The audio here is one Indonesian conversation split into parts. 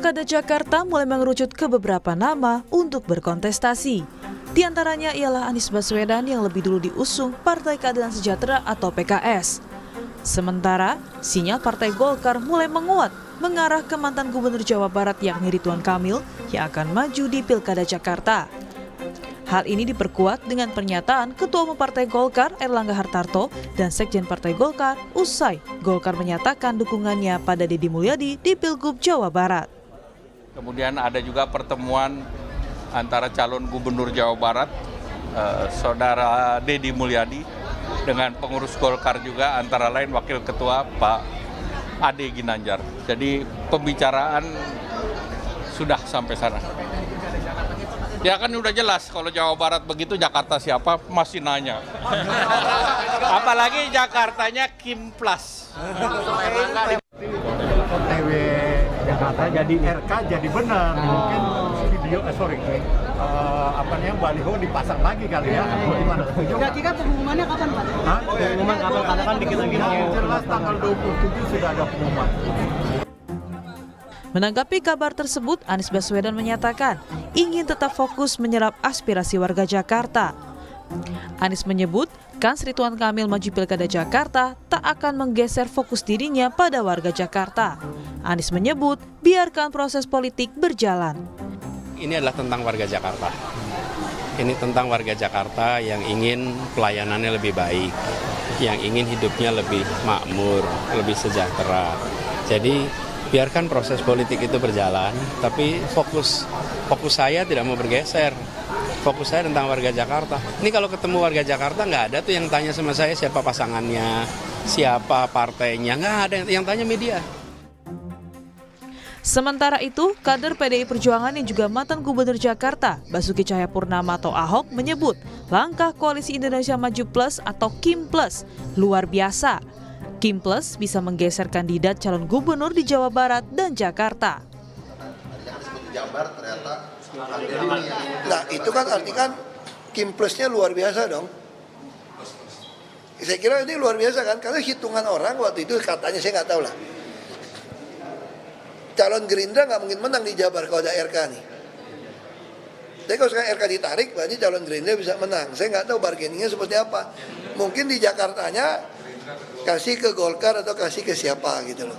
Pilkada Jakarta mulai mengerucut ke beberapa nama untuk berkontestasi. Di antaranya ialah Anies Baswedan yang lebih dulu diusung Partai Keadilan Sejahtera atau PKS. Sementara, sinyal Partai Golkar mulai menguat mengarah ke mantan Gubernur Jawa Barat yakni Ridwan Kamil yang akan maju di Pilkada Jakarta. Hal ini diperkuat dengan pernyataan Ketua Umum Partai Golkar Erlangga Hartarto dan Sekjen Partai Golkar usai Golkar menyatakan dukungannya pada Deddy Mulyadi di Pilgub Jawa Barat. Kemudian ada juga pertemuan antara calon Gubernur Jawa Barat, Saudara Deddy Mulyadi, dengan pengurus Golkar juga, antara lain Wakil Ketua Pak Ade Ginanjar. Jadi pembicaraan sudah sampai sana. Ya kan udah jelas kalau Jawa Barat begitu, Jakarta siapa masih nanya. Apalagi Jakartanya Kim Plus. OTW Jakarta jadi RK jadi benar. Mungkin video baliho dipasang lagi kali ya. Gimana? Kira-kira pengumumannya kapan, Pak? Hah? Pengumuman kapan? Karena kan dikit lagi mau. Jelas tanggal 27 sudah ada pengumuman. Menanggapi kabar tersebut, Anies Baswedan menyatakan ingin tetap fokus menyerap aspirasi warga Jakarta. Anies menyebut, kans Ridwan Kamil maju Pilkada Jakarta tak akan menggeser fokus dirinya pada warga Jakarta. Anies menyebut, biarkan proses politik berjalan. Ini adalah tentang warga Jakarta. Ini tentang warga Jakarta yang ingin pelayanannya lebih baik, yang ingin hidupnya lebih makmur, lebih sejahtera. Jadi biarkan proses politik itu berjalan, tapi fokus saya tidak mau bergeser. Fokus saya tentang warga Jakarta. Ini kalau ketemu warga Jakarta nggak ada tuh yang tanya sama saya siapa pasangannya, siapa partainya, nggak ada yang tanya media. Sementara itu, kader PDI Perjuangan yang juga mantan Gubernur Jakarta, Basuki Cahayapurnama atau Ahok menyebut langkah Koalisi Indonesia Maju Plus atau KIM Plus luar biasa. KIM Plus bisa menggeser kandidat calon gubernur di Jawa Barat dan Jakarta. Nah itu kan artikan KIM Plusnya luar biasa dong. Saya kira ini luar biasa kan, karena hitungan orang waktu itu katanya saya nggak tahu lah. Calon Gerindra nggak mungkin menang di Jabar kalau ada RK nih. Tapi kalau sekarang RK ditarik, berarti calon Gerindra bisa menang. Saya nggak tahu bargainingnya seperti apa. Mungkin di Jakartanya kasih ke Golkar atau kasih ke siapa gitu loh.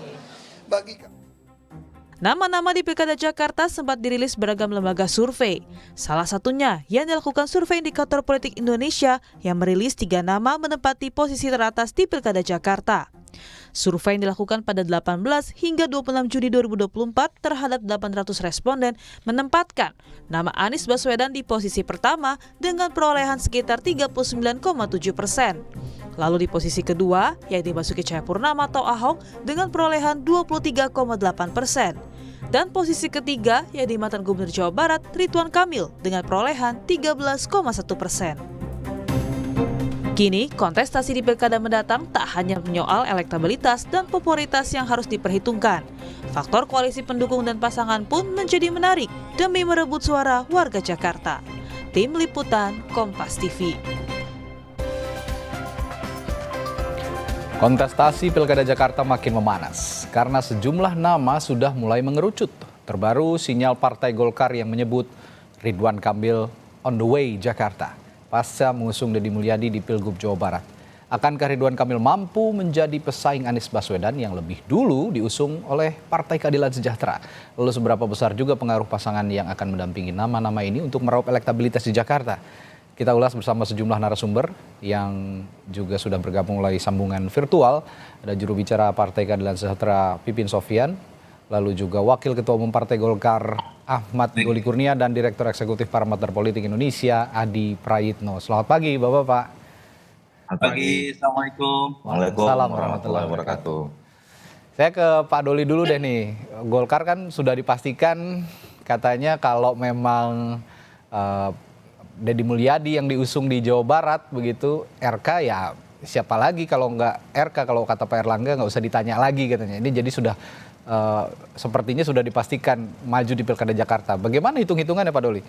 Nama-nama di Pilkada Jakarta sempat dirilis beragam lembaga survei. Salah satunya yang dilakukan Survei Indikator Politik Indonesia yang merilis 3 nama menempati posisi teratas di Pilkada Jakarta. Survei yang dilakukan pada 18 hingga 26 Juni 2024 terhadap 800 responden menempatkan nama Anies Baswedan di posisi pertama dengan perolehan sekitar 39,7%. Lalu di posisi kedua, yaitu Basuki Cahayapurnama atau Ahok dengan perolehan 23,8%. Dan posisi ketiga, yaitu mantan Gubernur Jawa Barat Ridwan Kamil dengan perolehan 13,1%. Kini, kontestasi di Pilkada mendatang tak hanya menyoal elektabilitas dan popularitas yang harus diperhitungkan. Faktor koalisi pendukung dan pasangan pun menjadi menarik demi merebut suara warga Jakarta. Tim Liputan Kompas TV. Kontestasi Pilkada Jakarta makin memanas karena sejumlah nama sudah mulai mengerucut. Terbaru sinyal Partai Golkar yang menyebut Ridwan Kamil on the way Jakarta pasca mengusung Deddy Mulyadi di Pilgub Jawa Barat. Akankah Ridwan Kamil mampu menjadi pesaing Anies Baswedan yang lebih dulu diusung oleh Partai Keadilan Sejahtera? Lalu seberapa besar juga pengaruh pasangan yang akan mendampingi nama-nama ini untuk meraup elektabilitas di Jakarta? Kita ulas bersama sejumlah narasumber yang juga sudah bergabung melalui sambungan virtual. Ada juru bicara Partai Keadilan Sejahtera Pipin Sofian, lalu juga Wakil Ketua Umum Partai Golkar Ahmad Doli Kurnia dan Direktur Eksekutif Parameter Politik Indonesia Adi Prayitno. Selamat pagi Bapak-Bapak. Selamat pagi, Assalamualaikum. Waalaikumsalam warahmatullahi wabarakatuh. Saya ke Pak Doli dulu deh nih. Golkar kan sudah dipastikan katanya kalau memang Deddy Mulyadi yang diusung di Jawa Barat begitu, RK ya siapa lagi kalau nggak RK, kalau kata Pak Erlangga nggak usah ditanya lagi katanya. Ini jadi sudah sepertinya sudah dipastikan maju di Pilkada Jakarta. Bagaimana hitung-hitungannya Pak Doli?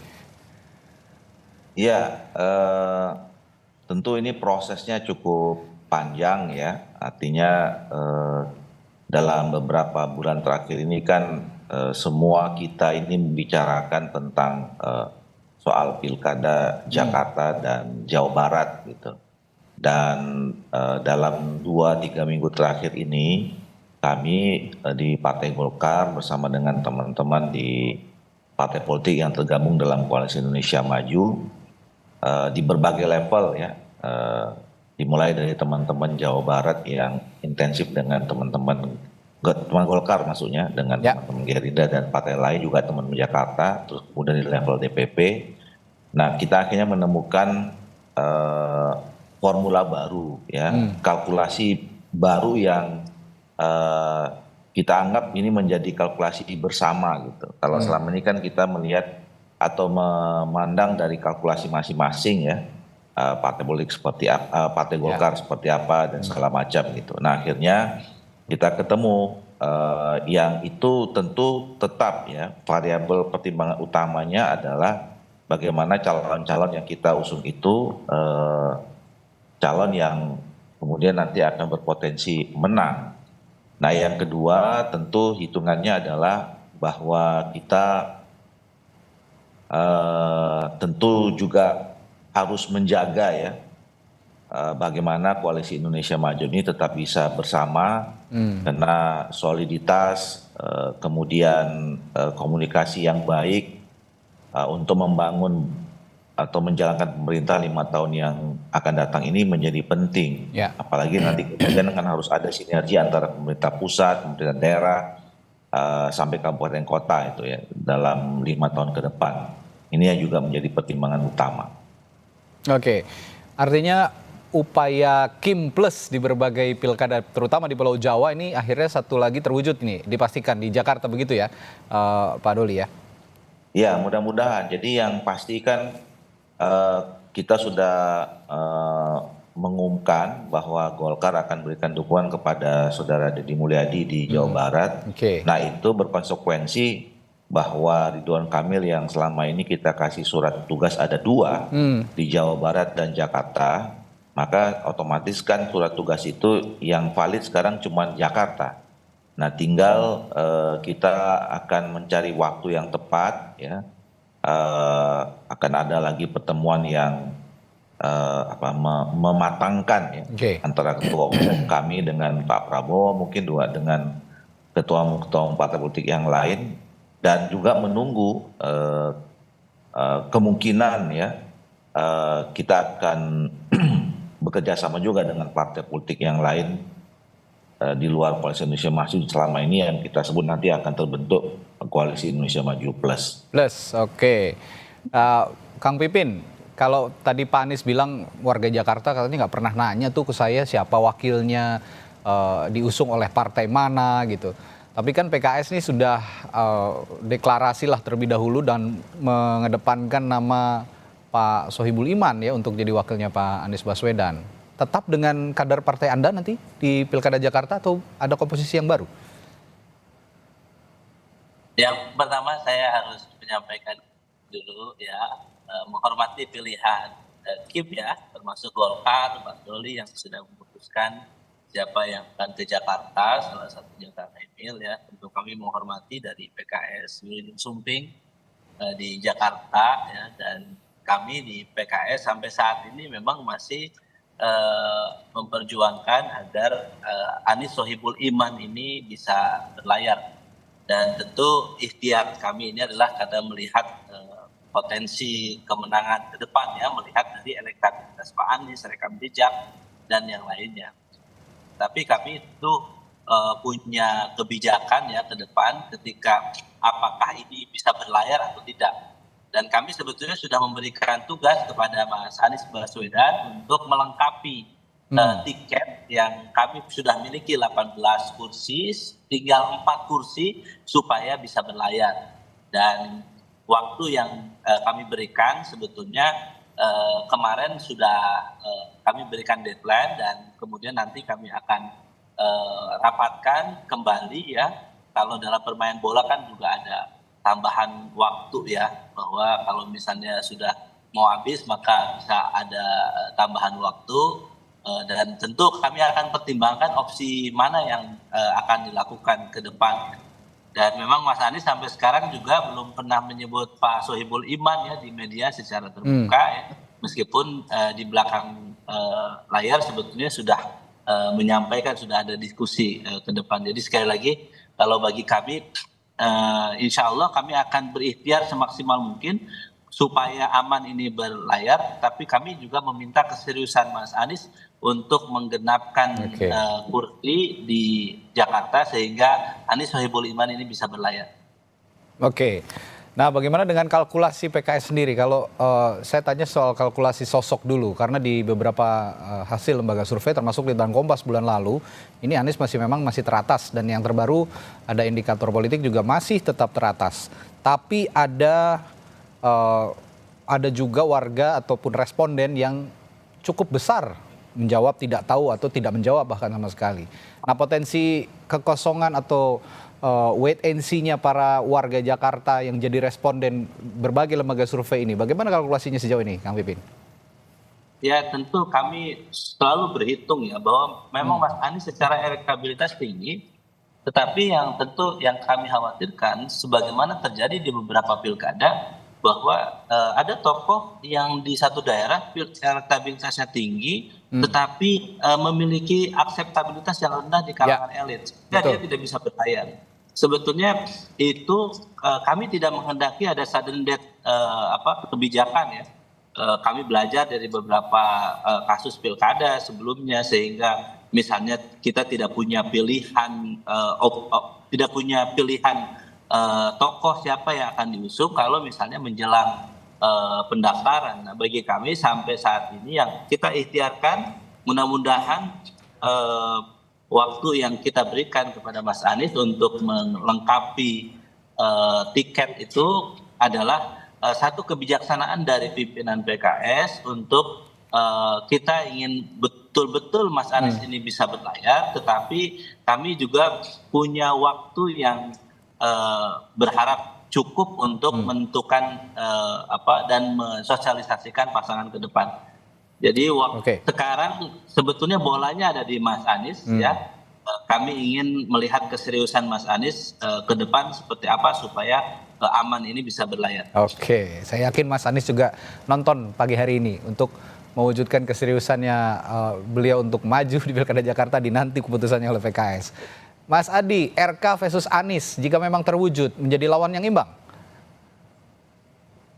Iya, tentu ini prosesnya cukup panjang ya. Artinya dalam beberapa bulan terakhir ini kan semua kita ini membicarakan tentang soal pilkada Jakarta dan Jawa Barat gitu. Dan dalam 2-3 minggu terakhir ini kami di Partai Golkar bersama dengan teman-teman di partai politik yang tergabung dalam Koalisi Indonesia Maju di berbagai level ya, dimulai dari teman-teman Jawa Barat yang intensif dengan teman-teman Golkar maksudnya, dengan teman-teman Gerindra dan partai lain, juga teman Jakarta, terus kemudian di level DPP. Nah, kita akhirnya menemukan formula baru ya, kalkulasi baru yang kita anggap ini menjadi kalkulasi bersama gitu. Kalau selama ini kan kita melihat atau memandang dari kalkulasi masing-masing ya, partai politik seperti partai Golkar seperti apa dan segala macam gitu. Nah, akhirnya kita ketemu yang itu tentu tetap ya, variabel pertimbangan utamanya adalah bagaimana calon-calon yang kita usung itu calon yang kemudian nanti akan berpotensi menang. Nah, yang kedua tentu hitungannya adalah bahwa kita tentu juga harus menjaga ya bagaimana Koalisi Indonesia Maju ini tetap bisa bersama, karena soliditas, kemudian komunikasi yang baik untuk membangun atau menjalankan pemerintah 5 tahun yang akan datang ini menjadi penting. Apalagi nanti kemudian kan harus ada sinergi antara pemerintah pusat, pemerintah daerah, sampai kabupaten kota itu ya dalam 5 tahun ke depan. Ini yang juga menjadi pertimbangan utama. Oke, artinya upaya Kim Plus di berbagai pilkada, terutama di Pulau Jawa ini akhirnya satu lagi terwujud nih, dipastikan di Jakarta begitu ya, Pak Doli ya? Ya, mudah-mudahan. Jadi yang pasti kan kita sudah mengumumkan bahwa Golkar akan berikan dukungan kepada Saudara Deddy Mulyadi di Jawa Barat. Nah, itu berkonsekuensi bahwa Ridwan Kamil yang selama ini kita kasih surat tugas ada 2 di Jawa Barat dan Jakarta, maka otomatis kan surat tugas itu yang valid sekarang cuma Jakarta. Nah, tinggal kita akan mencari waktu yang tepat ya. Akan ada lagi pertemuan yang mematangkan ya, antara ketua umum kami dengan Pak Prabowo, mungkin juga dengan ketua umum partai politik yang lain, dan juga menunggu kemungkinan ya kita akan bekerja sama juga dengan partai politik yang lain di luar Koalisi Indonesia Maju selama ini yang kita sebut nanti akan terbentuk Koalisi Indonesia Maju Plus. Oke. Kang Pipin, kalau tadi Pak Anies bilang warga Jakarta katanya nggak pernah nanya tuh ke saya siapa wakilnya, diusung oleh partai mana gitu. Tapi kan PKS ini sudah deklarasi lah terlebih dahulu dan mengedepankan nama Pak Sohibul Iman ya untuk jadi wakilnya Pak Anies Baswedan. Tetap dengan kader partai Anda nanti di Pilkada Jakarta atau ada komposisi yang baru? Yang pertama saya harus menyampaikan dulu ya, menghormati pilihan Kim ya, termasuk Golkar, Pak Doli yang sudah memutuskan siapa yang akan ke Jakarta, salah satunya Kang Emil ya. Tentu kami menghormati dari PKS William Sumping di Jakarta ya, dan kami di PKS sampai saat ini memang masih memperjuangkan agar Anies Sohibul Iman ini bisa berlayar, dan tentu ikhtiar kami ini adalah karena melihat potensi kemenangan ke depan ya, melihat dari elektabilitas Pak Anies, rekam jejak dan yang lainnya. Tapi kami itu punya kebijakan ya ke depan ketika apakah ini bisa berlayar atau tidak. Dan kami sebetulnya sudah memberikan tugas kepada Mas Anies Baswedan untuk melengkapi tiket yang kami sudah miliki 18 kursi, tinggal 4 kursi supaya bisa berlayar. Dan waktu yang kami berikan sebetulnya kemarin sudah kami berikan deadline, dan kemudian nanti kami akan rapatkan kembali ya. Kalau dalam permainan bola kan juga ada tambahan waktu ya, bahwa kalau misalnya sudah mau habis maka bisa ada tambahan waktu, dan tentu kami akan pertimbangkan opsi mana yang akan dilakukan ke depan. Dan memang Mas Anies sampai sekarang juga belum pernah menyebut Pak Sohibul Iman ya di media secara terbuka ya. Meskipun di belakang layar sebetulnya sudah menyampaikan, sudah ada diskusi ke depan. Jadi sekali lagi kalau bagi kami insya Allah kami akan berikhtiar semaksimal mungkin supaya aman ini berlayar, tapi kami juga meminta keseriusan Mas Anies untuk menggenapkan kursi di Jakarta sehingga Anies Sohibul Iman ini bisa berlayar. Oke. Nah, bagaimana dengan kalkulasi PKS sendiri? Kalau saya tanya soal kalkulasi sosok dulu, karena di beberapa hasil lembaga survei termasuk Litbang Kompas bulan lalu, ini Anies memang masih teratas, dan yang terbaru ada indikator politik juga masih tetap teratas. Tapi ada juga warga ataupun responden yang cukup besar menjawab tidak tahu atau tidak menjawab bahkan sama sekali. Nah, potensi kekosongan atau wait and see-nya para warga Jakarta yang jadi responden berbagai lembaga survei ini, bagaimana kalkulasinya sejauh ini, Kang Pipin? Ya tentu kami selalu berhitung ya bahwa memang Mas Anies secara elektabilitas tinggi, tetapi yang tentu yang kami khawatirkan sebagaimana terjadi di beberapa pilkada, bahwa ada tokoh yang di satu daerah elektabilitasnya tinggi, tetapi memiliki akseptabilitas yang rendah di kalangan elit, sehingga dia tidak bisa berlayar. Sebetulnya itu kami tidak menghendaki ada sudden death kebijakan ya. Kami belajar dari beberapa kasus pilkada sebelumnya, sehingga misalnya kita tidak punya pilihan tokoh siapa yang akan diusung kalau misalnya menjelang pendaftaran. Nah, bagi kami sampai saat ini yang kita ikhtiarkan, mudah-mudahan waktu yang kita berikan kepada Mas Anies untuk melengkapi tiket itu adalah satu kebijaksanaan dari pimpinan PKS untuk kita ingin betul-betul Mas Anies ini bisa berlayar, tetapi kami juga punya waktu yang berharap cukup untuk menentukan dan mensosialisasikan pasangan ke depan. Jadi sekarang sebetulnya bolanya ada di Mas Anies ya. Kami ingin melihat keseriusan Mas Anies ke depan seperti apa supaya aman ini bisa berlayar. Oke, saya yakin Mas Anies juga nonton pagi hari ini untuk mewujudkan keseriusannya beliau untuk maju di Pilkada Jakarta dinanti keputusannya oleh PKS. Mas Adi, RK versus Anies jika memang terwujud menjadi lawan yang imbang?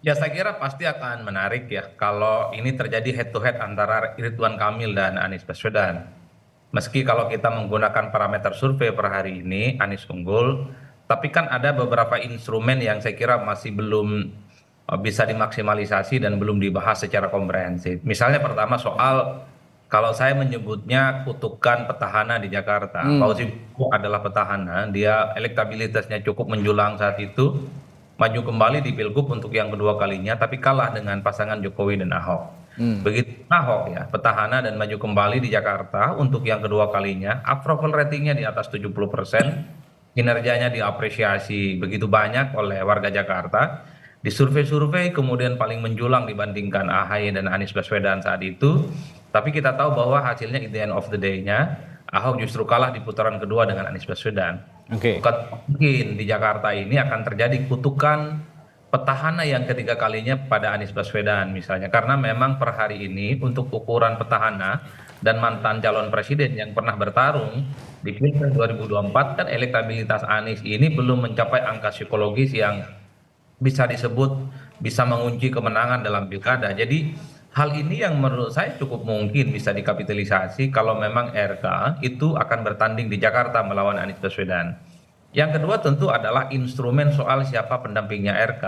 Ya, saya kira pasti akan menarik ya kalau ini terjadi head to head antara Ridwan Kamil dan Anies Baswedan. Meski kalau kita menggunakan parameter survei per hari ini Anies unggul, tapi kan ada beberapa instrumen yang saya kira masih belum bisa dimaksimalisasi dan belum dibahas secara komprehensif. Misalnya pertama soal, kalau saya menyebutnya kutukan petahana di Jakarta, Fauzi Bowo adalah petahana, dia elektabilitasnya cukup menjulang saat itu, maju kembali di Pilgub untuk yang kedua kalinya, tapi kalah dengan pasangan Jokowi dan Ahok. Begitu Ahok ya, petahana dan maju kembali di Jakarta untuk yang kedua kalinya, approval ratingnya di atas 70%, kinerjanya diapresiasi begitu banyak oleh warga Jakarta. Di survei-survei kemudian paling menjulang dibandingkan AHY dan Anies Baswedan saat itu. Tapi kita tahu bahwa hasilnya at the end of the day-nya Ahok justru kalah di putaran kedua dengan Anies Baswedan. Bukan mungkin di Jakarta ini akan terjadi kutukan petahana yang ketiga kalinya pada Anies Baswedan misalnya. Karena memang per hari ini untuk ukuran petahana dan mantan calon presiden yang pernah bertarung di Pilpres 2024 kan elektabilitas Anies ini belum mencapai angka psikologis yang bisa disebut bisa mengunci kemenangan dalam pilkada. Jadi hal ini yang menurut saya cukup mungkin bisa dikapitalisasi kalau memang RK itu akan bertanding di Jakarta melawan Anies Baswedan. Yang kedua tentu adalah instrumen soal siapa pendampingnya RK.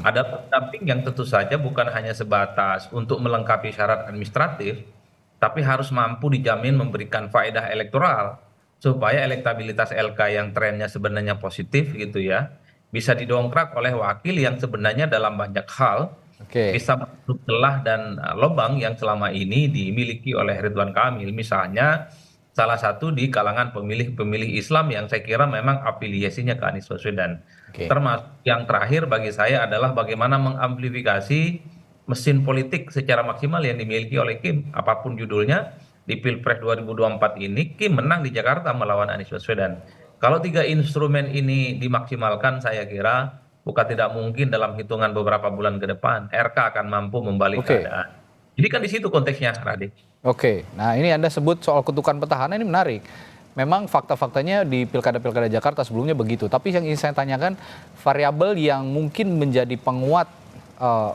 Ada pendamping yang tentu saja bukan hanya sebatas untuk melengkapi syarat administratif, tapi harus mampu dijamin memberikan faedah elektoral supaya elektabilitas LK yang trennya sebenarnya positif gitu ya, bisa didongkrak oleh wakil yang sebenarnya dalam banyak hal bisa menutup celah dan lubang yang selama ini dimiliki oleh Ridwan Kamil. Misalnya salah satu di kalangan pemilih-pemilih Islam yang saya kira memang afiliasinya ke Anies Baswedan. Termasuk yang terakhir bagi saya adalah bagaimana mengamplifikasi mesin politik secara maksimal yang dimiliki oleh Kim. Apapun judulnya, di Pilpres 2024 ini Kim menang di Jakarta melawan Anies Baswedan. Kalau 3 instrumen ini dimaksimalkan, saya kira bukan tidak mungkin dalam hitungan beberapa bulan ke depan RK akan mampu membalik keadaan. Jadi kan di situ konteksnya, Radit. Oke, nah ini Anda sebut soal kutukan petahana, ini menarik. Memang fakta-faktanya di pilkada-pilkada Jakarta sebelumnya begitu. Tapi yang ingin saya tanyakan, variabel yang mungkin menjadi penguat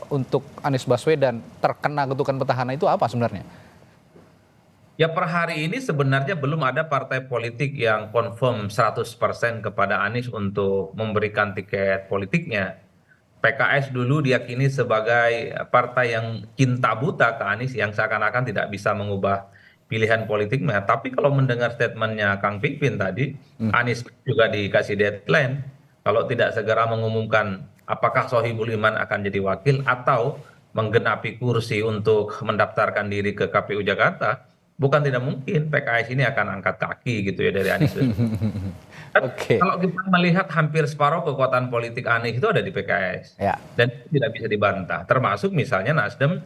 untuk Anies Baswedan terkena kutukan petahana itu apa sebenarnya? Ya, per hari ini sebenarnya belum ada partai politik yang confirm 100% kepada Anies untuk memberikan tiket politiknya. PKS dulu diyakini sebagai partai yang cinta buta ke Anies, yang seakan-akan tidak bisa mengubah pilihan politiknya. Tapi kalau mendengar statementnya Kang Pipin tadi, Anies juga dikasih deadline. Kalau tidak segera mengumumkan apakah Sohibul Iman akan jadi wakil atau menggenapi kursi untuk mendaftarkan diri ke KPU Jakarta, bukan tidak mungkin PKS ini akan angkat kaki gitu ya dari Anies. Kalau kita melihat hampir separuh kekuatan politik Anies itu ada di PKS. Dan tidak bisa dibantah. Termasuk misalnya Nasdem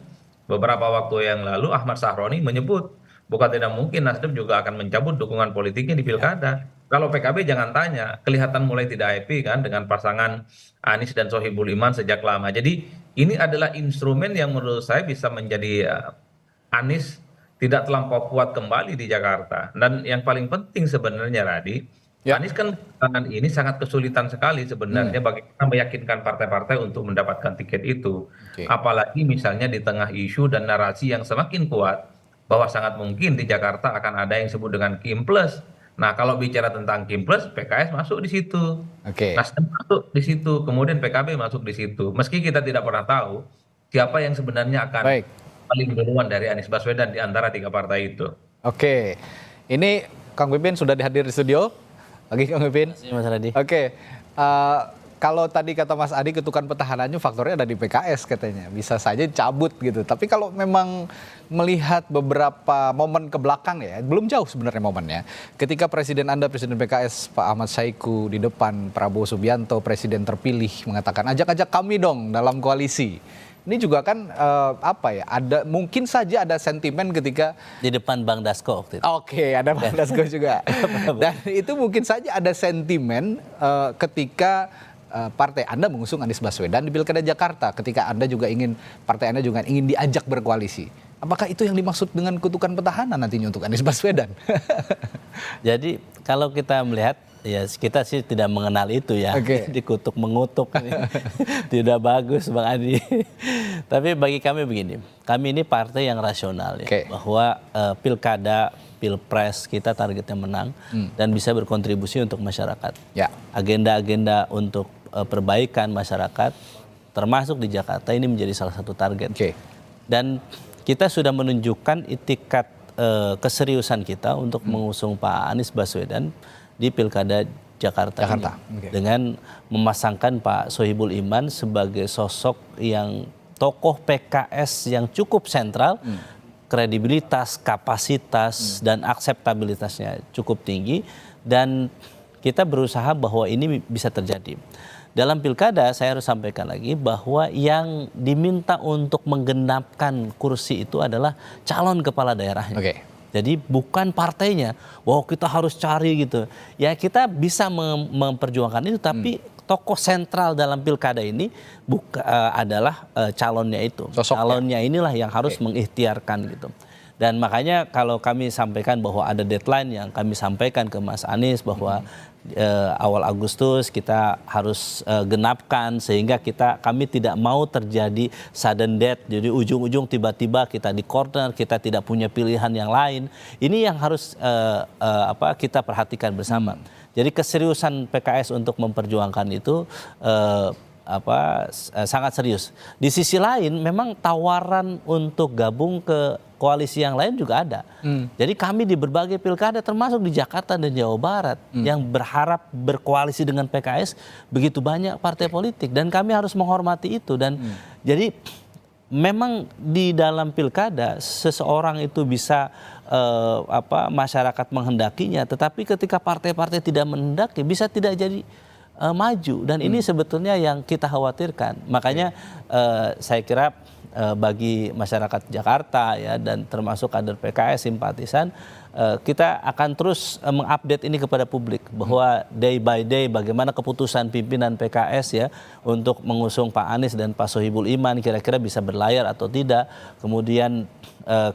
beberapa waktu yang lalu Ahmad Sahroni menyebut bukan tidak mungkin Nasdem juga akan mencabut dukungan politiknya di pilkada. Kalau PKB jangan tanya, kelihatan mulai tidak happy kan dengan pasangan Anies dan Sohibul Iman sejak lama. Jadi ini adalah instrumen yang menurut saya bisa menjadi Anies tidak terlampau kuat kembali di Jakarta. Dan yang paling penting sebenarnya Radi, Anies kan belakangan ini sangat kesulitan sekali sebenarnya bagaimana meyakinkan partai-partai untuk mendapatkan tiket itu. Apalagi misalnya di tengah isu dan narasi yang semakin kuat bahwa sangat mungkin di Jakarta akan ada yang disebut dengan Kim Plus. Nah, kalau bicara tentang Kim Plus, PKS masuk di situ. Nasdem masuk di situ, kemudian PKB masuk di situ. Meski kita tidak pernah tahu siapa yang sebenarnya akan paling duluan dari Anies Baswedan di antara 3 partai itu. Oke, ini Kang Pipin sudah dihadir di studio. Lagi Kang Pipin. Terima kasih Mas Radi. Oke, kalau tadi kata Mas Adi ketukan petahananya faktornya ada di PKS katanya. Bisa saja cabut gitu. Tapi kalau memang melihat beberapa momen ke belakang ya, belum jauh sebenarnya momennya. Ketika Presiden Anda, Presiden PKS Pak Ahmad Saiku di depan Prabowo Subianto, Presiden terpilih mengatakan ajak-ajak kami dong dalam koalisi. Ini juga kan ada mungkin saja ada sentimen ketika di depan Bang Dasko waktu itu. Oke, ada Bang Dasko juga. Dan itu mungkin saja ada sentimen ketika partai Anda mengusung Anies Baswedan di Pilkada Jakarta, ketika Anda juga partai Anda juga ingin diajak berkoalisi. Apakah itu yang dimaksud dengan kutukan petahana nantinya untuk Anies Baswedan? Jadi kalau kita melihat, ya kita sih tidak mengenal itu ya, dikutuk mengutuk tidak bagus Bang Adi. Tapi bagi kami begini, kami ini partai yang rasional ya, bahwa pilkada, pilpres kita targetnya menang dan bisa berkontribusi untuk masyarakat. Agenda-agenda untuk perbaikan masyarakat, termasuk di Jakarta ini menjadi salah satu target. Dan kita sudah menunjukkan itikat keseriusan kita untuk mengusung Pak Anies Baswedan di Pilkada Jakarta ini. Dengan memasangkan Pak Sohibul Iman sebagai sosok yang tokoh PKS yang cukup sentral, kredibilitas, kapasitas, dan akseptabilitasnya cukup tinggi, dan kita berusaha bahwa ini bisa terjadi. Dalam pilkada saya harus sampaikan lagi bahwa yang diminta untuk menggenapkan kursi itu adalah calon kepala daerahnya. Jadi bukan partainya, wow kita harus cari gitu. Ya kita bisa memperjuangkan itu, tapi tokoh sentral dalam pilkada ini adalah calonnya itu. Calonnya inilah yang harus mengikhtiarkan gitu. Dan makanya kalau kami sampaikan bahwa ada deadline yang kami sampaikan ke Mas Anies bahwa awal Agustus kita harus genapkan, sehingga kami tidak mau terjadi sudden death. Jadi ujung-ujung tiba-tiba kita di corner, kita tidak punya pilihan yang lain. Ini yang harus kita perhatikan bersama. Jadi keseriusan PKS untuk memperjuangkan itu sangat serius. Di sisi lain memang tawaran untuk gabung ke koalisi yang lain juga ada. Jadi kami di berbagai pilkada termasuk di Jakarta dan Jawa Barat yang berharap berkoalisi dengan PKS begitu banyak partai politik, dan kami harus menghormati itu. Dan jadi memang di dalam pilkada seseorang itu bisa masyarakat menghendakinya, tetapi ketika partai-partai tidak menghendaki bisa tidak jadi maju, dan ini sebetulnya yang kita khawatirkan. Makanya saya kira bagi masyarakat Jakarta ya, dan termasuk kader PKS simpatisan, kita akan terus mengupdate ini kepada publik bahwa day by day bagaimana keputusan pimpinan PKS ya untuk mengusung Pak Anies dan Pak Sohibul Iman kira-kira bisa berlayar atau tidak. Kemudian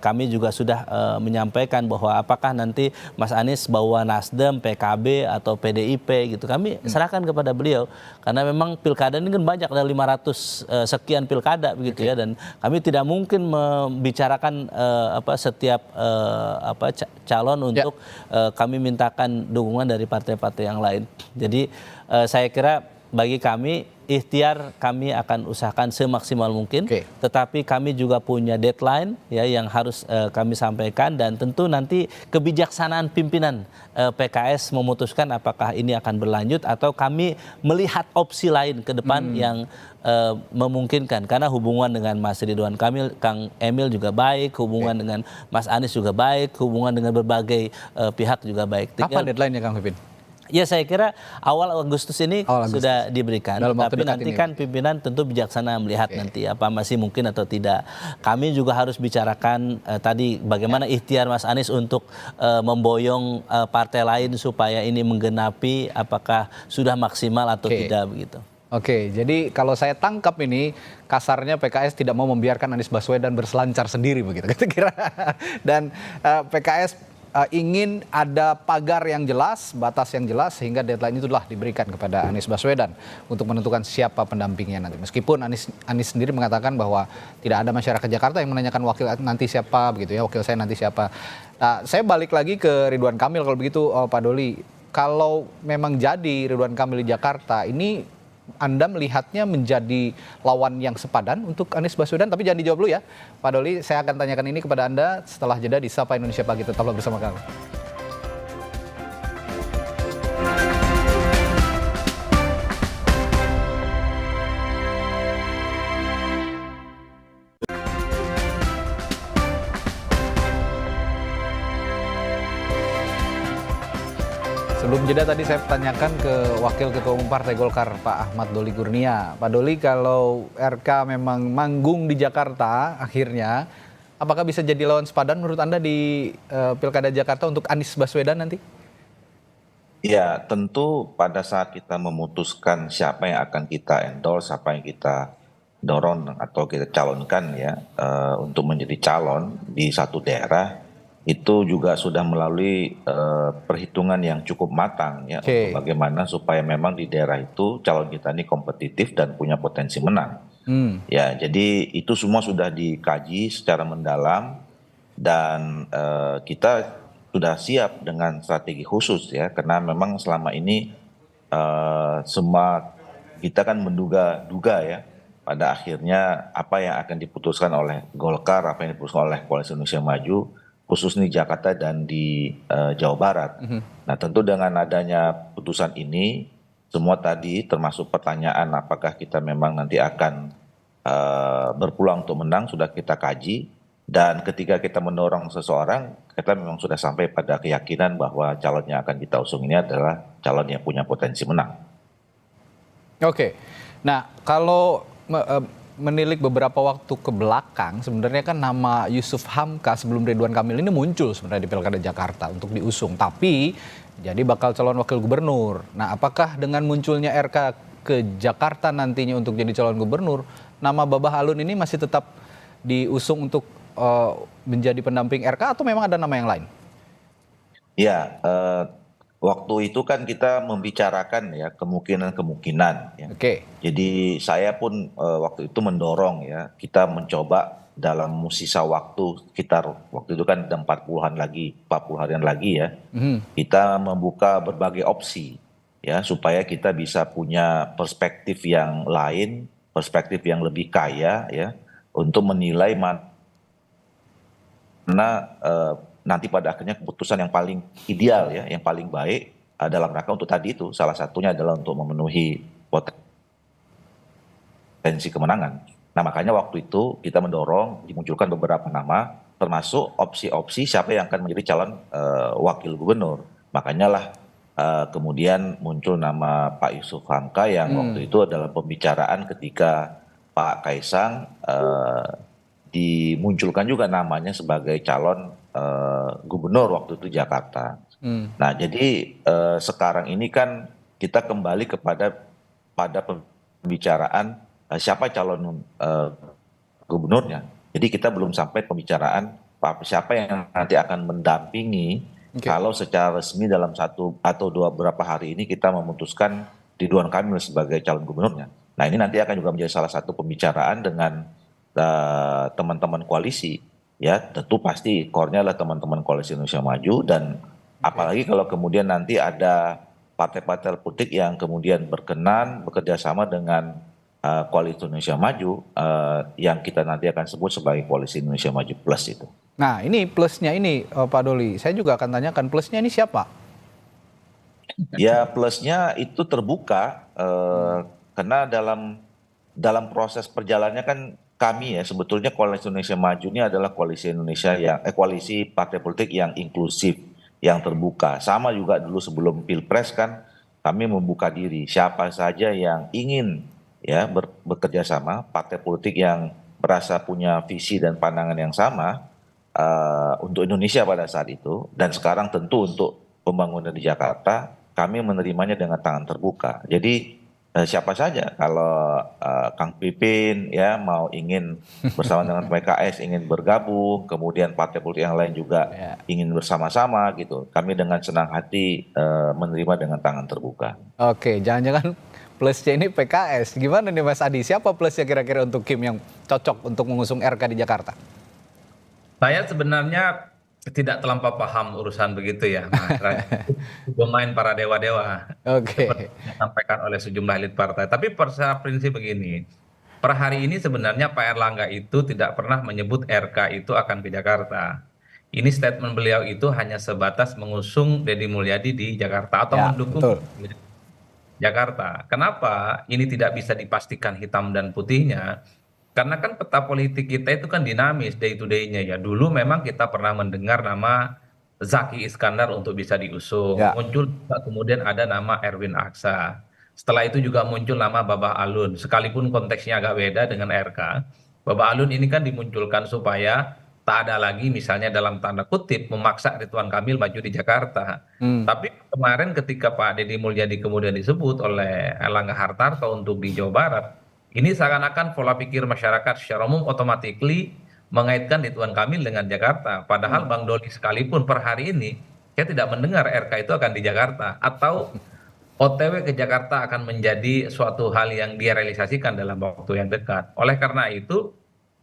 kami juga sudah menyampaikan bahwa apakah nanti Mas Anies bawa Nasdem, PKB atau PDIP gitu. Kami serahkan kepada beliau karena memang pilkada ini kan banyak, ada 500 sekian pilkada begitu ya, dan kami tidak mungkin membicarakan setiap calon untuk kami mintakan dukungan dari partai-partai yang lain. Jadi saya kira bagi kami ikhtiar kami akan usahakan semaksimal mungkin, tetapi kami juga punya deadline ya yang harus kami sampaikan, dan tentu nanti kebijaksanaan pimpinan PKS memutuskan apakah ini akan berlanjut atau kami melihat opsi lain ke depan yang memungkinkan, karena hubungan dengan Mas Ridwan Kamil, Kang Emil juga baik, hubungan dengan Mas Anies juga baik, hubungan dengan berbagai pihak juga baik. Apa deadline-nya Kang Pipin? Ya saya kira awal Agustus ini sudah diberikan, tapi nanti kan pimpinan tentu bijaksana melihat nanti apa masih mungkin atau tidak. Kami juga harus bicarakan tadi bagaimana ikhtiar Mas Anies untuk memboyong partai lain supaya ini menggenapi apakah sudah maksimal atau tidak begitu. Oke, jadi kalau saya tangkap ini kasarnya PKS tidak mau membiarkan Anies Baswedan berselancar sendiri begitu kira-kira. Dan PKS ingin ada pagar yang jelas, batas yang jelas, sehingga deadline itu telah diberikan kepada Anies Baswedan untuk menentukan siapa pendampingnya nanti. Meskipun Anies sendiri mengatakan bahwa tidak ada masyarakat Jakarta yang menanyakan wakil nanti siapa begitu ya, wakil saya nanti siapa. Nah, saya balik lagi ke Ridwan Kamil kalau begitu, Pak Doli. Kalau memang jadi Ridwan Kamil di Jakarta, ini Anda melihatnya menjadi lawan yang sepadan untuk Anies Baswedan, tapi jangan dijawab dulu ya Pak Doli, saya akan tanyakan ini kepada Anda setelah jeda di Sapa Indonesia Pagi. Tetaplah bersama kami. Sebelum jeda tadi saya tanyakan ke Wakil Ketua Umum Partai Golkar Pak Ahmad Doli Kurnia. Pak Doli, kalau RK memang manggung di Jakarta akhirnya, apakah bisa jadi lawan sepadan menurut Anda di Pilkada Jakarta untuk Anies Baswedan nanti? Ya, tentu pada saat kita memutuskan siapa yang akan kita endorse, siapa yang kita dorong atau kita calonkan ya untuk menjadi calon di satu daerah, itu juga sudah melalui perhitungan yang cukup matang ya, untuk bagaimana supaya memang di daerah itu calon kita ini kompetitif dan punya potensi menang. Ya, jadi itu semua sudah dikaji secara mendalam dan kita sudah siap dengan strategi khusus ya, karena memang selama ini semua kita kan menduga-duga ya, pada akhirnya apa yang akan diputuskan oleh Golkar, apa yang diputuskan oleh Koalisi Indonesia Maju, khusus di Jakarta dan di Jawa Barat. Nah, tentu dengan adanya putusan ini, semua tadi termasuk pertanyaan apakah kita memang nanti akan berpeluang untuk menang sudah kita kaji, dan ketika kita mendorong seseorang, kita memang sudah sampai pada keyakinan bahwa calon yang akan kita usung ini adalah calon yang punya potensi menang. Oke, nah kalau menilik beberapa waktu ke belakang, sebenarnya kan nama Yusuf Hamka sebelum Ridwan Kamil ini muncul sebenarnya di Pilkada Jakarta untuk diusung, tapi jadi bakal calon wakil gubernur. Nah, apakah dengan munculnya RK ke Jakarta nantinya untuk jadi calon gubernur, nama Babah Alun ini masih tetap diusung untuk menjadi pendamping RK atau memang ada nama yang lain? Ya, waktu itu kan kita membicarakan ya kemungkinan-kemungkinan. Ya. Jadi saya pun waktu itu mendorong ya, kita mencoba dalam sisa waktu sekitar waktu itu kan ada 40 harian lagi ya, kita membuka berbagai opsi ya supaya kita bisa punya perspektif yang lain, perspektif yang lebih kaya ya untuk menilai mana nanti pada akhirnya keputusan yang paling ideal ya, yang paling baik dalam rangka untuk tadi itu, salah satunya adalah untuk memenuhi potensi kemenangan. Nah, makanya waktu itu kita mendorong dimunculkan beberapa nama, termasuk opsi-opsi siapa yang akan menjadi calon wakil gubernur. Makanya lah kemudian muncul nama Pak Yusuf Hamka yang waktu itu adalah pembicaraan ketika Pak Kaisang dimunculkan juga namanya sebagai calon gubernur waktu itu Jakarta. Nah, jadi sekarang ini kan kita kembali pada pembicaraan siapa calon gubernurnya. Jadi kita belum sampai pembicaraan siapa yang nanti akan mendampingi kalau secara resmi dalam 1 atau 2 beberapa hari ini kita memutuskan Ridwan Kamil sebagai calon gubernurnya. Nah, ini nanti akan juga menjadi salah satu pembicaraan dengan teman-teman koalisi. Ya, tentu pasti core-nya adalah teman-teman Koalisi Indonesia Maju, dan apalagi kalau kemudian nanti ada partai-partai politik yang kemudian berkenan bekerja sama dengan Koalisi Indonesia Maju, yang kita nanti akan sebut sebagai Koalisi Indonesia Maju Plus itu. Nah, ini plusnya ini Pak Doli, saya juga akan tanyakan plusnya ini siapa? Ya, plusnya itu terbuka, karena dalam proses perjalanannya kan kami ya sebetulnya Koalisi Indonesia Maju ini adalah koalisi koalisi partai politik yang inklusif, yang terbuka. Sama juga dulu sebelum Pilpres kan kami membuka diri siapa saja yang ingin ya bekerja sama, partai politik yang merasa punya visi dan pandangan yang sama untuk Indonesia pada saat itu, dan sekarang tentu untuk pembangunan di Jakarta kami menerimanya dengan tangan terbuka. Jadi siapa saja kalau Kang Pipin ya mau ingin bersama dengan PKS ingin bergabung, kemudian partai politik yang lain juga ingin bersama-sama gitu, kami dengan senang hati menerima dengan tangan terbuka. Oke, jangan-jangan plusnya ini PKS. Gimana nih Mas Adi, siapa plusnya kira-kira untuk Kim yang cocok untuk mengusung RK di Jakarta? Saya sebenarnya tidak terlampau paham urusan begitu ya, Mas. Pemain para dewa-dewa. Seperti yang disampaikan oleh sejumlah elit partai. Tapi secara prinsip begini, per hari ini sebenarnya Pak Erlangga itu tidak pernah menyebut RK itu akan ke Jakarta. Ini statement beliau itu hanya sebatas mengusung Deddy Mulyadi di Jakarta atau mendukung Jakarta. Kenapa ini tidak bisa dipastikan hitam dan putihnya? Karena kan peta politik kita itu kan dinamis day to day-nya ya. Dulu memang kita pernah mendengar nama Zaki Iskandar untuk bisa diusung. Muncul kemudian ada nama Erwin Aksa. Setelah itu juga muncul nama Babah Alun. Sekalipun konteksnya agak beda dengan RK. Babah Alun ini kan dimunculkan supaya tak ada lagi misalnya dalam tanda kutip memaksa Ridwan Kamil maju di Jakarta. Tapi kemarin ketika Pak Deddy Mulyadi kemudian disebut oleh Erlangga Hartarto untuk di Jawa Barat, ini seakan-akan pola pikir masyarakat secara umum otomatis mengaitkan Ridwan Kamil dengan Jakarta. Padahal Bang Doli sekalipun per hari ini saya tidak mendengar RK itu akan di Jakarta, atau OTW ke Jakarta akan menjadi suatu hal yang dia realisasikan dalam waktu yang dekat. Oleh karena itu,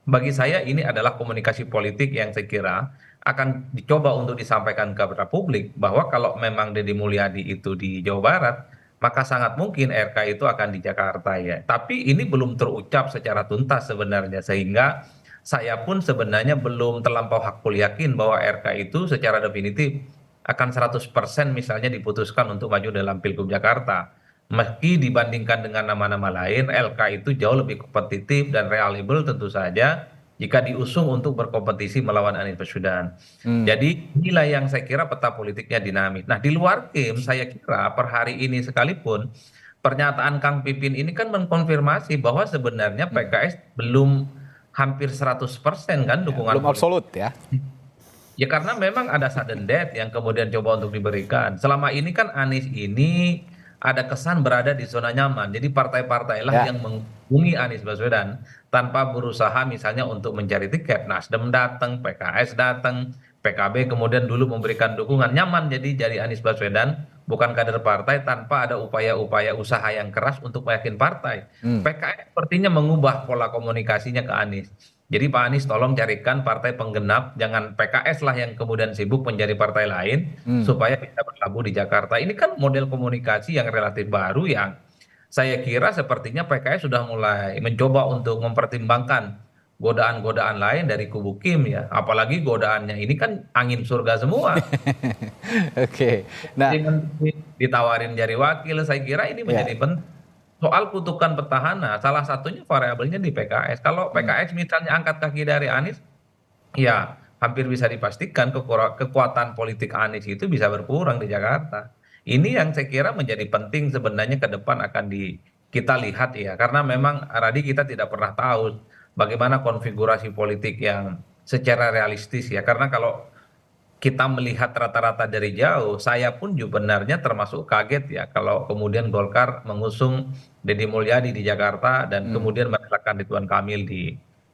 bagi saya ini adalah komunikasi politik yang saya kira akan dicoba untuk disampaikan kepada publik bahwa kalau memang Deddy Mulyadi itu di Jawa Barat, maka sangat mungkin RK itu akan di Jakarta ya. Tapi ini belum terucap secara tuntas sebenarnya, sehingga saya pun sebenarnya belum terlampau hakul yakin bahwa RK itu secara definitif akan 100% misalnya diputuskan untuk maju dalam Pilgub Jakarta. Meski dibandingkan dengan nama-nama lain, LK itu jauh lebih kompetitif dan reliable tentu saja jika diusung untuk berkompetisi melawan Anies Baswedan. Jadi inilah yang saya kira peta politiknya dinamis. Nah, di luar Kim, saya kira per hari ini sekalipun pernyataan Kang Pipin ini kan mengkonfirmasi bahwa sebenarnya PKS belum hampir 100% kan dukungan. Belum absolut ya. Ya karena memang ada sudden death yang kemudian coba untuk diberikan. Selama ini kan Anies ini ada kesan berada di zona nyaman. Jadi partai-partai lah yang menghubungi Anies Baswedan tanpa berusaha misalnya untuk mencari tiket. Nasdem datang, PKS datang, PKB kemudian dulu memberikan dukungan, nyaman jadi Anies Baswedan bukan kader partai tanpa ada upaya-upaya usaha yang keras untuk meyakinkan partai. PKS sepertinya mengubah pola komunikasinya ke Anies. Jadi Pak Anies tolong carikan partai penggenap, jangan PKS lah yang kemudian sibuk menjadi partai lain supaya bisa berlabuh di Jakarta. Ini kan model komunikasi yang relatif baru yang saya kira sepertinya PKS sudah mulai mencoba untuk mempertimbangkan godaan-godaan lain dari kubu Kim ya. Apalagi godaannya ini kan angin surga semua. Oke. Nah, ditawarin jadi wakil, saya kira ini menjadi penting. Soal kutukan petahana, salah satunya variabelnya di PKS. Kalau PKS misalnya angkat kaki dari Anies, ya hampir bisa dipastikan kekuatan politik Anies itu bisa berkurang di Jakarta. Ini yang saya kira menjadi penting sebenarnya ke depan akan kita lihat ya. Karena memang Radi kita tidak pernah tahu bagaimana konfigurasi politik yang secara realistis ya. Karena kalau kita melihat rata-rata dari jauh, saya pun juga benarnya termasuk kaget ya kalau kemudian Golkar mengusung Deddy Mulyadi di Jakarta dan kemudian merelakan Ridwan Kamil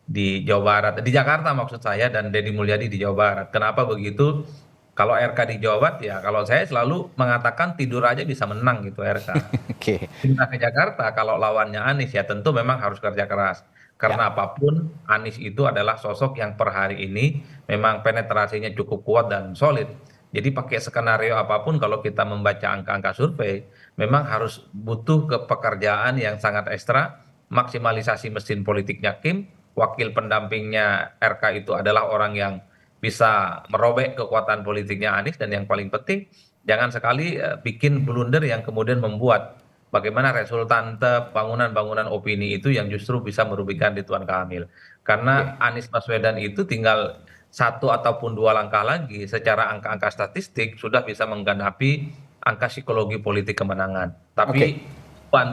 di Jawa Barat, di Jakarta maksud saya, dan Deddy Mulyadi di Jawa Barat. Kenapa begitu? Kalau RK di Jawa Barat ya, kalau saya selalu mengatakan tidur aja bisa menang gitu RK. Oke. Pindah ke Jakarta kalau lawannya Anies ya tentu memang harus kerja keras. Karena apapun Anies itu adalah sosok yang per hari ini memang penetrasinya cukup kuat dan solid. Jadi pakai skenario apapun kalau kita membaca angka-angka survei memang harus butuh kepekerjaan yang sangat ekstra, maksimalisasi mesin politiknya Kim, wakil pendampingnya RK itu adalah orang yang bisa merobek kekuatan politiknya Anies, dan yang paling penting jangan sekali bikin blunder yang kemudian membuat bagaimana resultante bangunan-bangunan opini itu yang justru bisa merugikan Ridwan Kamil. Karena Anies Baswedan itu tinggal 1 ataupun 2 langkah lagi secara angka-angka statistik sudah bisa menggenapi angka psikologi politik kemenangan. Tapi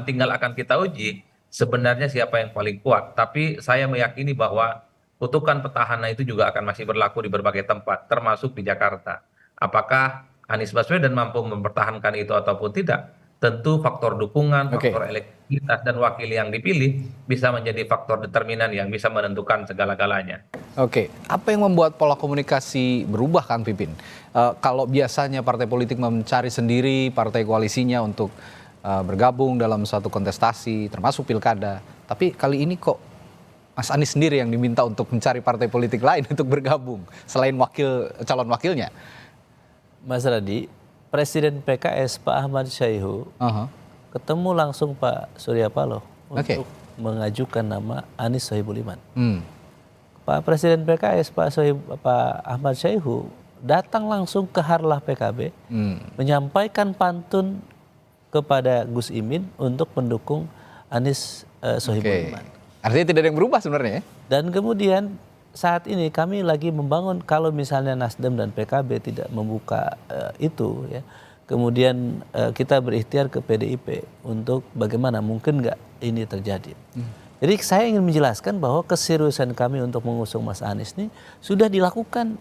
tinggal akan kita uji sebenarnya siapa yang paling kuat. Tapi saya meyakini bahwa kutukan petahana itu juga akan masih berlaku di berbagai tempat, termasuk di Jakarta. Apakah Anies Baswedan mampu mempertahankan itu ataupun tidak? Tentu faktor dukungan, faktor elektabilitas, dan wakil yang dipilih bisa menjadi faktor determinan yang bisa menentukan segala-galanya. Oke, apa yang membuat pola komunikasi berubah, Kang Pipin? Kalau biasanya partai politik mencari sendiri partai koalisinya untuk bergabung dalam suatu kontestasi, termasuk pilkada, tapi kali ini kok Mas Anies sendiri yang diminta untuk mencari partai politik lain untuk bergabung selain calon wakilnya. Mas Radi, Presiden PKS Pak Ahmad Syaihu ketemu langsung Pak Surya Paloh untuk mengajukan nama Anies Sohibul Iman. Pak Presiden PKS Pak Ahmad Syaihu datang langsung ke Harlah PKB, menyampaikan pantun kepada Gus Imin untuk mendukung Anies Sohibul Iman. Artinya tidak ada yang berubah sebenarnya ya? Dan kemudian saat ini kami lagi membangun, kalau misalnya Nasdem dan PKB tidak membuka itu ya, kemudian kita berikhtiar ke PDIP untuk bagaimana mungkin nggak ini terjadi. Jadi saya ingin menjelaskan bahwa keseriusan kami untuk mengusung Mas Anies ini sudah dilakukan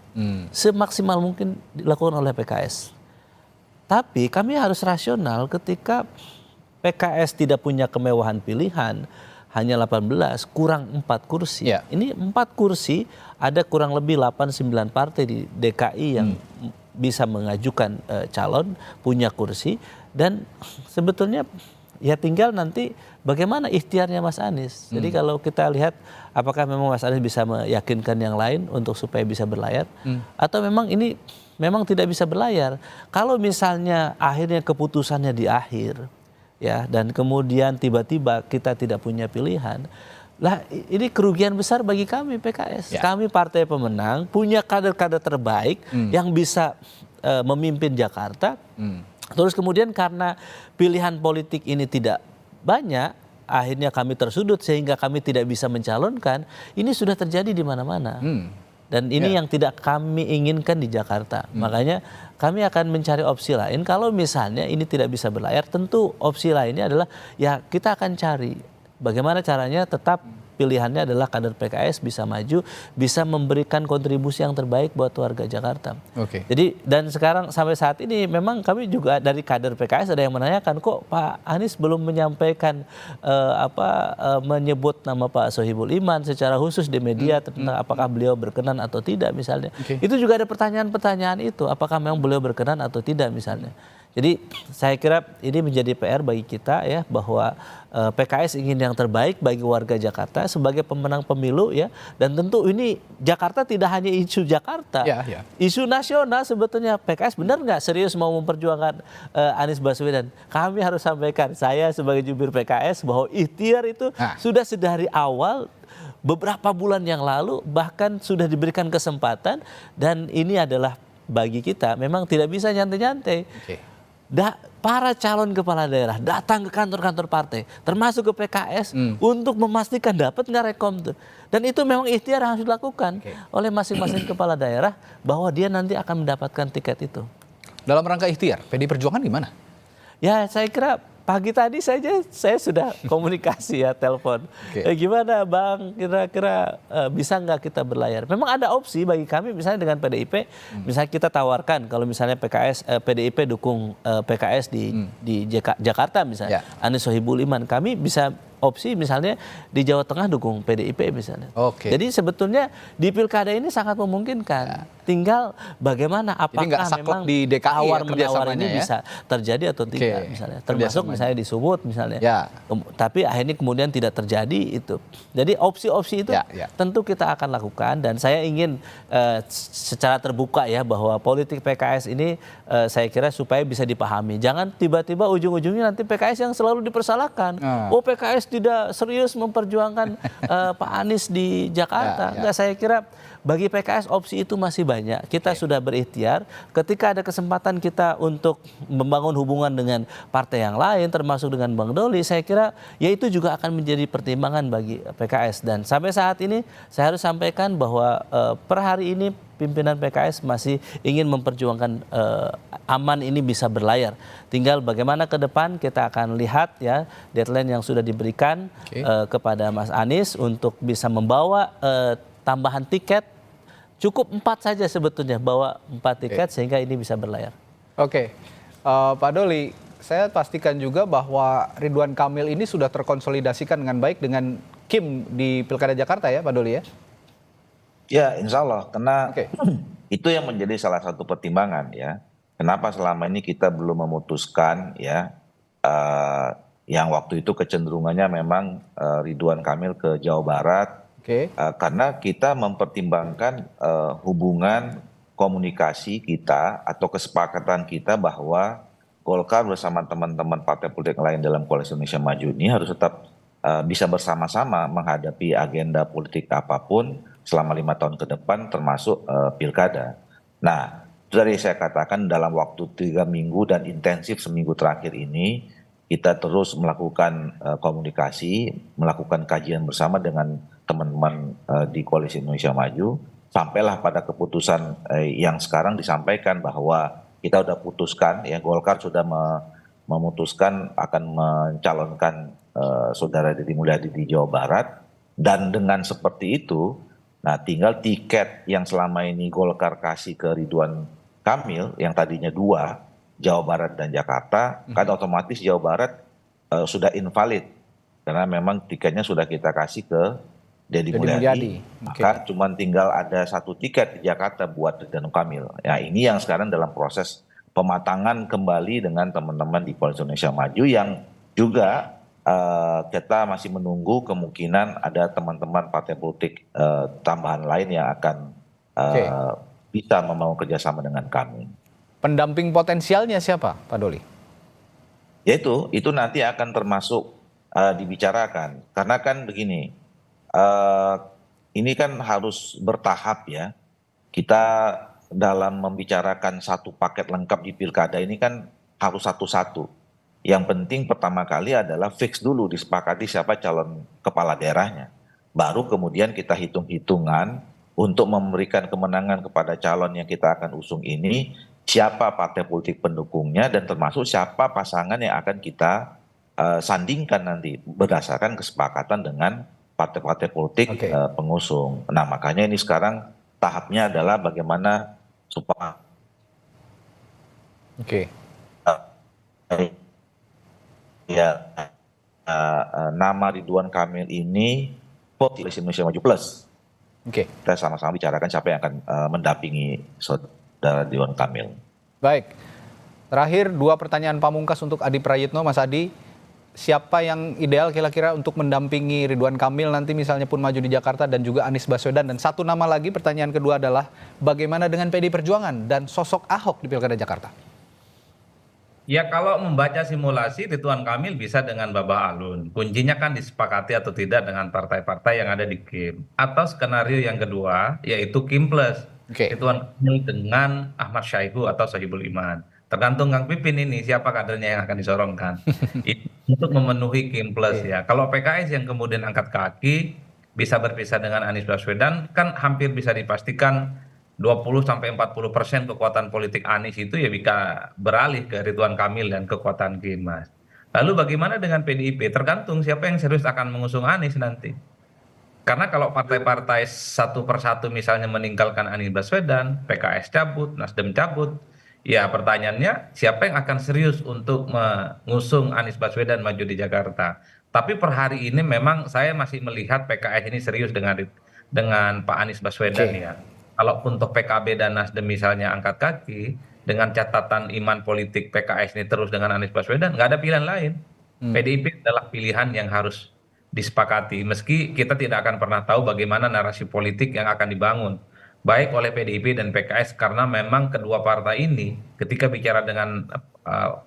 semaksimal mungkin dilakukan oleh PKS. Tapi kami harus rasional ketika PKS tidak punya kemewahan pilihan, hanya 18, kurang 4 kursi. Ini 4 kursi, ada kurang lebih 8-9 partai di DKI yang bisa mengajukan calon, punya kursi. Dan sebetulnya ya tinggal nanti bagaimana ikhtiarnya Mas Anies. Jadi kalau kita lihat apakah memang Mas Anies bisa meyakinkan yang lain untuk supaya bisa berlayar, atau memang ini memang tidak bisa berlayar. Kalau misalnya akhirnya keputusannya di akhir, ya, dan kemudian tiba-tiba kita tidak punya pilihan, lah ini kerugian besar bagi kami PKS. Kami partai pemenang, punya kader-kader terbaik yang bisa memimpin Jakarta. Terus kemudian karena pilihan politik ini tidak banyak, akhirnya kami tersudut sehingga kami tidak bisa mencalonkan. Ini sudah terjadi di mana-mana. Dan ini yang tidak kami inginkan di Jakarta. Makanya kami akan mencari opsi lain. Kalau misalnya ini tidak bisa berlayar, tentu opsi lainnya adalah ya kita akan cari bagaimana caranya tetap pilihannya adalah kader PKS bisa maju, bisa memberikan kontribusi yang terbaik buat warga Jakarta. Jadi dan sekarang sampai saat ini memang kami juga dari kader PKS ada yang menanyakan kok Pak Anies belum menyampaikan menyebut nama Pak Sohibul Iman secara khusus di media tentang apakah beliau berkenan atau tidak misalnya. Itu juga ada pertanyaan-pertanyaan itu, apakah memang beliau berkenan atau tidak misalnya. Jadi saya kira ini menjadi PR bagi kita ya, bahwa PKS ingin yang terbaik bagi warga Jakarta sebagai pemenang pemilu ya, dan tentu ini Jakarta tidak hanya isu Jakarta, isu nasional sebetulnya. PKS benar nggak serius mau memperjuangkan Anies Baswedan? Kami harus sampaikan, saya sebagai jubir PKS, bahwa ikhtiar itu sudah sedari awal beberapa bulan yang lalu, bahkan sudah diberikan kesempatan, dan ini adalah bagi kita memang tidak bisa nyantai-nyantai. Para calon kepala daerah datang ke kantor-kantor partai, termasuk ke PKS, untuk memastikan dapat nggak rekom tuh. Dan itu memang ikhtiar yang harus dilakukan oleh masing-masing kepala daerah, bahwa dia nanti akan mendapatkan tiket itu. Dalam rangka ikhtiar, PDI Perjuangan gimana? Ya saya kira pagi tadi saja saya sudah komunikasi ya, telepon. Gimana Bang, kira-kira bisa nggak kita berlayar? Memang ada opsi bagi kami, misalnya dengan PDIP, misalnya kita tawarkan kalau misalnya PDIP dukung PKS di Jakarta misalnya, Anies Sohibul Iman, kami bisa opsi misalnya di Jawa Tengah dukung PDIP misalnya. Jadi sebetulnya di pilkada ini sangat memungkinkan. Tinggal bagaimana apakah memang di DKI tawar-menawar ini bisa terjadi atau tidak misalnya. Termasuk misalnya di Sumut misalnya. Tapi akhirnya kemudian tidak terjadi itu. Jadi opsi-opsi itu tentu kita akan lakukan, dan saya ingin secara terbuka ya bahwa politik PKS ini saya kira supaya bisa dipahami. Jangan tiba-tiba ujung-ujungnya nanti PKS yang selalu dipersalahkan. Oh, PKS tidak serius memperjuangkan Pak Anies di Jakarta. Enggak, saya kira bagi PKS opsi itu masih banyak. Kita sudah berikhtiar. Ketika ada kesempatan kita untuk membangun hubungan dengan partai yang lain, termasuk dengan Bang Doli, saya kira ya itu juga akan menjadi pertimbangan bagi PKS. Dan sampai saat ini saya harus sampaikan bahwa per hari ini pimpinan PKS masih ingin memperjuangkan aman ini bisa berlayar. Tinggal bagaimana ke depan kita akan lihat ya deadline yang sudah diberikan kepada Mas Anies untuk bisa membawa tambahan tiket. Cukup 4 saja sebetulnya, bawa 4 tiket sehingga ini bisa berlayar. Pak Doli, saya pastikan juga bahwa Ridwan Kamil ini sudah terkonsolidasikan dengan baik dengan Kim di Pilkada Jakarta ya Pak Doli ya? Ya, insya Allah, karena itu yang menjadi salah satu pertimbangan ya. Kenapa selama ini kita belum memutuskan ya, yang waktu itu kecenderungannya memang Ridwan Kamil ke Jawa Barat, karena kita mempertimbangkan hubungan komunikasi kita atau kesepakatan kita bahwa Golkar bersama teman-teman partai politik lain dalam Koalisi Indonesia Maju ini harus tetap bisa bersama-sama menghadapi agenda politik apapun selama 5 tahun ke depan, termasuk pilkada. Nah, itu tadi saya katakan dalam waktu 3 minggu dan intensif seminggu terakhir ini, kita terus melakukan komunikasi, melakukan kajian bersama dengan teman-teman di Koalisi Indonesia Maju, sampailah pada keputusan yang sekarang disampaikan bahwa kita sudah putuskan, ya Golkar sudah memutuskan akan mencalonkan Saudara Deddy Mulyadi di Jawa Barat, dan dengan seperti itu, nah tinggal tiket yang selama ini Golkar kasih ke Ridwan Kamil, yang tadinya 2, Jawa Barat dan Jakarta, kan otomatis Jawa Barat sudah invalid, karena memang tiketnya sudah kita kasih ke Deddy Mulyadi. Maka cuma tinggal ada 1 tiket di Jakarta buat Ridwan Kamil. Ya, ini yang sekarang dalam proses pematangan kembali dengan teman-teman di Koalisi Indonesia Maju, yang juga kita masih menunggu kemungkinan ada teman-teman partai politik tambahan lain yang akan bisa membangun kerjasama dengan kami. Pendamping potensialnya siapa, Pak Doli? Yaitu, itu nanti akan termasuk dibicarakan. Karena kan begini, ini kan harus bertahap ya. Kita dalam membicarakan satu paket lengkap di pilkada ini kan harus satu-satu. Yang penting pertama kali adalah fix dulu, disepakati siapa calon kepala daerahnya. Baru kemudian kita hitung-hitungan untuk memberikan kemenangan kepada calon yang kita akan usung ini, siapa partai politik pendukungnya, dan termasuk siapa pasangan yang akan kita sandingkan nanti berdasarkan kesepakatan dengan partai-partai politik pengusung. Nah, makanya ini sekarang tahapnya adalah bagaimana supaya nama Ridwan Kamil ini Koalisi Indonesia Maju Plus. Kita sama-sama bicarakan siapa yang akan mendampingi Saudara Ridwan Kamil. Baik. Terakhir 2 pertanyaan pamungkas untuk Adi Prayitno, Mas Adi. Siapa yang ideal kira-kira untuk mendampingi Ridwan Kamil nanti misalnya pun maju di Jakarta, dan juga Anies Baswedan? Dan 1 nama lagi, pertanyaan kedua adalah bagaimana dengan PDI Perjuangan dan sosok Ahok di Pilkada Jakarta? Ya, kalau membaca simulasi Ridwan Kamil bisa dengan babah alun. Kuncinya kan disepakati atau tidak dengan partai-partai yang ada di Kim. Atau skenario yang kedua yaitu Kim Plus. Ridwan Kamil dengan Ahmad Syaihu atau Sohibul Iman. Tergantung Kang Pipin ini siapa kadernya yang akan disorongkan. Untuk memenuhi Kim Plus ya. Kalau PKS yang kemudian angkat kaki bisa berpisah dengan Anies Baswedan, kan hampir bisa dipastikan 20-40% kekuatan politik Anies itu ya bisa beralih ke Ridwan Kamil dan kekuatan Kim, Mas. Lalu bagaimana dengan PDIP? Tergantung siapa yang serius akan mengusung Anies nanti. Karena kalau partai-partai satu persatu misalnya meninggalkan Anies Baswedan, PKS cabut, Nasdem cabut, ya pertanyaannya siapa yang akan serius untuk mengusung Anies Baswedan maju di Jakarta. Tapi per hari ini memang saya masih melihat PKS ini serius dengan Pak Anies Baswedan ya. Kalau untuk PKB dan Nasdem misalnya angkat kaki, dengan catatan iman politik PKS ini terus dengan Anies Baswedan, nggak ada pilihan lain. PDIP adalah pilihan yang harus disepakati. Meski kita tidak akan pernah tahu bagaimana narasi politik yang akan dibangun, baik oleh PDIP dan PKS, karena memang kedua partai ini ketika bicara dengan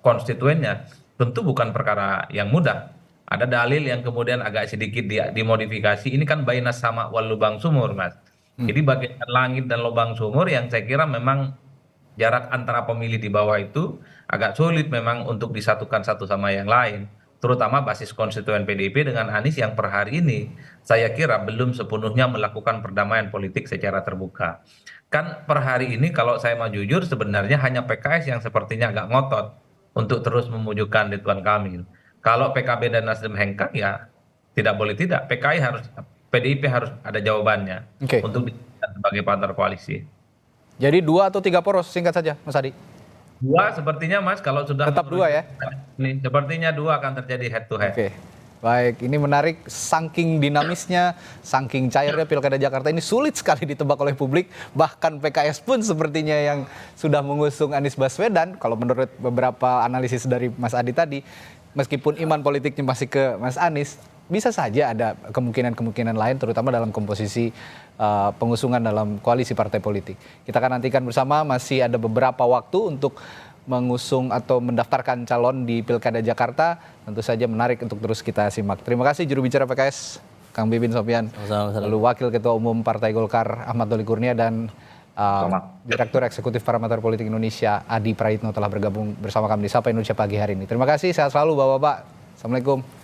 konstituennya, tentu bukan perkara yang mudah. Ada dalil yang kemudian agak sedikit dimodifikasi, ini kan bainas sama wal lubang sumur, Mas. Jadi bagaikan langit dan lubang sumur yang saya kira memang jarak antara pemilih di bawah itu agak sulit memang untuk disatukan satu sama yang lain. Terutama basis konstituen PDIP dengan Anies yang per hari ini saya kira belum sepenuhnya melakukan perdamaian politik secara terbuka. Kan per hari ini kalau saya mau jujur sebenarnya hanya PKS yang sepertinya agak ngotot untuk terus memujukkan Ridwan Kamil. Kalau PKB dan Nasdem hengkang ya tidak boleh tidak. PDIP harus ada jawabannya untuk dijadikan sebagai partner koalisi. Jadi 2 atau 3 poros singkat saja, Mas Adi. 2 sepertinya, Mas, kalau sudah tetap 2 ya. Ini sepertinya 2 akan terjadi head to head. Oke. Baik, ini menarik, saking dinamisnya, saking cairnya Pilkada Jakarta ini sulit sekali ditebak oleh publik. Bahkan PKS pun sepertinya yang sudah mengusung Anies Baswedan, kalau menurut beberapa analisis dari Mas Adi tadi, meskipun iman politiknya masih ke Mas Anies, bisa saja ada kemungkinan-kemungkinan lain, terutama dalam komposisi pengusungan dalam koalisi partai politik. Kita akan nantikan bersama, masih ada beberapa waktu untuk mengusung atau mendaftarkan calon di Pilkada Jakarta. Tentu saja menarik untuk terus kita simak. Terima kasih juru bicara PKS, Kang Pipin Sopian, lalu Wakil Ketua Umum Partai Golkar Ahmad Doli Kurnia, dan Direktur Eksekutif Parameter Politik Indonesia Adi Praitno telah bergabung bersama kami di Sapa Indonesia pagi hari ini. Terima kasih, sehat selalu Bapak-Bapak. Assalamualaikum.